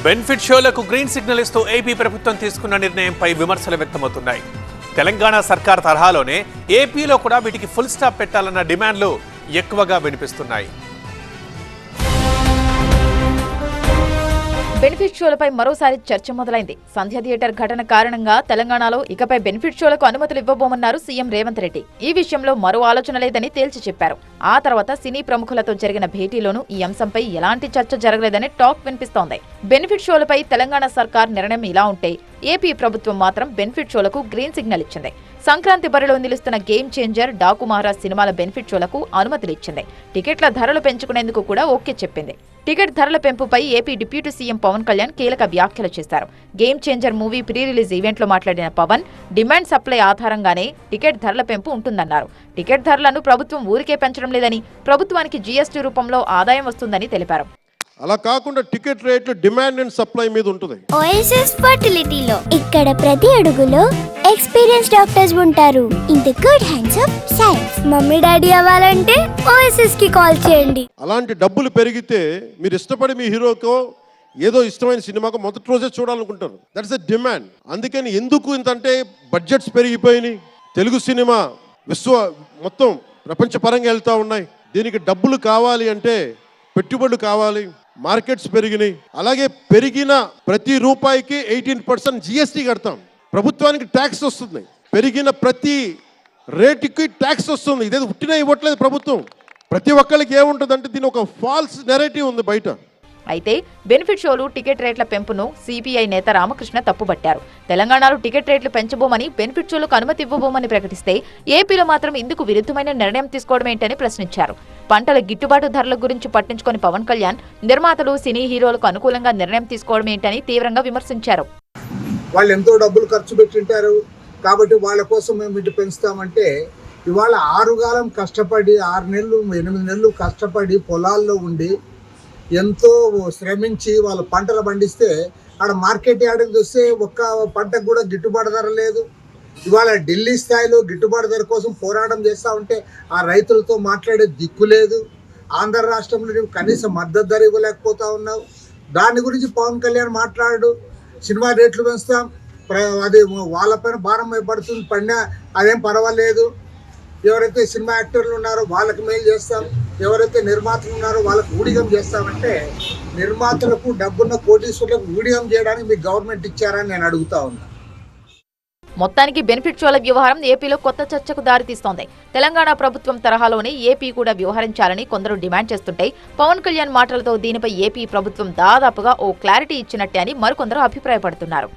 Benefit షోలకు green signal ఇస్తూ AP ప్రభుత్వం తీసుకున్న నిర్ణయంపై విమర్శలు వ్యక్తమవుతున్నాయి. తెలంగాణ సర్కార్ తరహాలోనే ఏపీలో కూడా వీటికి ఫుల్ స్టాప్ పెట్టాలన్న డిమాండ్లు ఎక్కువగా వినిపిస్తున్నాయి. బెనిఫిట్ షోలపై మరోసారి చర్చ మొదలైంది. సంధ్య థియేటర్ ఘటన కారణంగా తెలంగాణలో ఇకపై బెనిఫిట్ షోలకు అనుమతులు ఇవ్వబోమన్నారు సీఎం రేవంత్ రెడ్డి. ఈ విషయంలో మరో ఆలోచన లేదని తేల్చి చెప్పారు. ఆ తర్వాత సినీ ప్రముఖులతో జరిగిన భేటీలోనూ ఈ అంశంపై ఎలాంటి చర్చ జరగలేదని టాక్ వినిపిస్తోంది. బెనిఫిట్ షోలపై తెలంగాణ సర్కార్ నిర్ణయం ఇలా ఉంటే ఏపీ ప్రభుత్వం మాత్రం బెనిఫిట్ షోలకు గ్రీన్ సిగ్నల్ ఇచ్చింది. సంక్రాంతి బరిలో నిలుస్తున్న గేమ్ చేంజర్, డాకు మహారాజ్ సినిమాల బెనిఫిట్ షోలకు అనుమతులు ఇచ్చింది. టికెట్ల ధరలు పెంచుకునేందుకు కూడా ఓకే చెప్పింది. టికెట్ ధరల పెంపుపై AP deputy CM Pawan Kalyan కీలక వ్యాఖ్యలు చేశారు. Game Changer movie pre release ఈవెంట్లో మాట్లాడిన పవన్, డిమాండ్ సప్లై ఆధారంగానే టికెట్ ధరల పెంపు ఉంటుందన్నారు. టికెట్ ధరలను ప్రభుత్వం ఊరికే పెంచడం లేదని, ప్రభుత్వానికి జీఎస్టీ రూపంలో ఆదాయం వస్తుందని తెలిపారు. అలా కాకుండా టికెట్ రేట్లు డిమాండ్ అండ్ సప్లై మీద ఉంటుంది. ఓఎస్ఎస్ ఫర్టిలిటీలో ఇక్కడ ప్రతి అడుగులో ఎక్స్పీరియన్స్ డాక్టర్స్ ఉంటారు. In the good hands of science. Mummy daddy అవ్వాలంటే ఓఎస్ఎస్ కి కాల్ చేయండి. అలాంటి డబ్బులు పెరిగితే మీరు ఇష్టపడి మీ హీరోకో ఏదో ఇష్టమైన సినిమాకు మొదటి రోజే చూడాలనుకుంటారు. That's a demand. అందుకని ఎందుకు ఇంతంటే బడ్జెట్స్ పెరిగిపోయినాయి. తెలుగు సినిమా మొత్తం ప్రపంచపరంగా వెళ్తూ ఉన్నాయి. దీనికి డబ్బులు కావాలి అంటే పెట్టుబడులు కావాలి. మార్కెట్స్ పెరిగినాయి. అలాగే పెరిగిన ప్రతి రూపాయికి 18% జీఎస్టీ కడతాం. ప్రభుత్వానికి ట్యాక్స్ వస్తుంది. పెరిగిన ప్రతి రేటుకి ట్యాక్స్ వస్తుంది. ఇదేదో ఉట్టినా ఇవ్వట్లేదు ప్రభుత్వం. ప్రతి ఒక్కరికి ఏముంటుందంటే దీని ఒక ఫాల్స్ నెరేటివ్ ఉంది బయట. అయితే బెనిఫిట్ షోలు టికెట్ రేట్ల పెంపును సిపిఐ నేత రామకృష్ణ తప్పుపట్టారు. తెలంగాణలో టికెట్ రేట్లు పెంచబోమని, బెనిఫిట్ షోలకు అనుమతి ఇవ్వబోమని ప్రకటిస్తే ఏపీలో మాత్రం ఇందుకు విరుద్ధమైన నిర్ణయం తీసుకోవడం ఏంటని ప్రశ్నించారు. పంటల గిట్టుబాటు ధరల గురించి పట్టించుకొని పవన్ కళ్యాణ్, నిర్మాతలు, సినీ హీరోలకు అనుకూలంగా నిర్ణయం తీసుకోవడం ఏంటని తీవ్రంగా విమర్శించారు. వాళ్ళు ఎంతో డబ్బులు ఖర్చు పెట్టింటారు కాబట్టి వాళ్ళ కోసం మేము ఇటు పెంచుతామంటే, ఇవాళ 6 కాలం కష్టపడి 6 నెలలు 8 నెలలు కష్టపడి పొలాల్లో ఉండి ఎంతో శ్రమించి వాళ్ళ పంటలు పండిస్తే ఆడ మార్కెట్ యార్డ్కి చూస్తే ఒక్క పంటకు కూడా గిట్టుబాటు ధర లేదు. ఇవాళ ఢిల్లీ స్థాయిలో గిట్టుబాటు ధర కోసం పోరాటం చేస్తూ ఉంటే ఆ రైతులతో మాట్లాడే దిక్కు లేదు. ఆంధ్ర రాష్ట్రంలో కనీస మద్దతు ధర ఇవ్వలేకపోతా ఉన్నావు. దాని గురించి పవన్ కళ్యాణ్ మాట్లాడు. సినిమా రేట్లు పెంచుతాం, అది వాళ్ళపైన భారం పడుతుంది, పడినా అదేం పర్వాలేదు. ఎవరైతే సినిమా యాక్టర్లు ఉన్నారో వాళ్ళకి మేలు చేస్తాం, ఎవరైతే నిర్మాతలు ఉన్నారో వాళ్ళకు ఊడిగం చేస్తామంటే, నిర్మాతలకు డబ్బున్న కోటీశ్వరులకు ఊడిగం చేయడానికి మీకు గవర్నమెంట్ ఇచ్చారని నేను అడుగుతా ఉన్నా. మొత్తానికి బెనిఫిట్ షోల వ్యవహారం ఏపీలో కొత్త చర్చకు దారితీస్తోంది. తెలంగాణ ప్రభుత్వం తరహాలోనే ఏపీ కూడా వ్యవహరించాలని కొందరు డిమాండ్ చేస్తుంటే, పవన్ కళ్యాణ్ మాటలతో దీనిపై ఏపీ ప్రభుత్వం దాదాపుగా ఓ క్లారిటీ ఇచ్చినట్టే అని మరికొందరు అభిప్రాయపడుతున్నారు.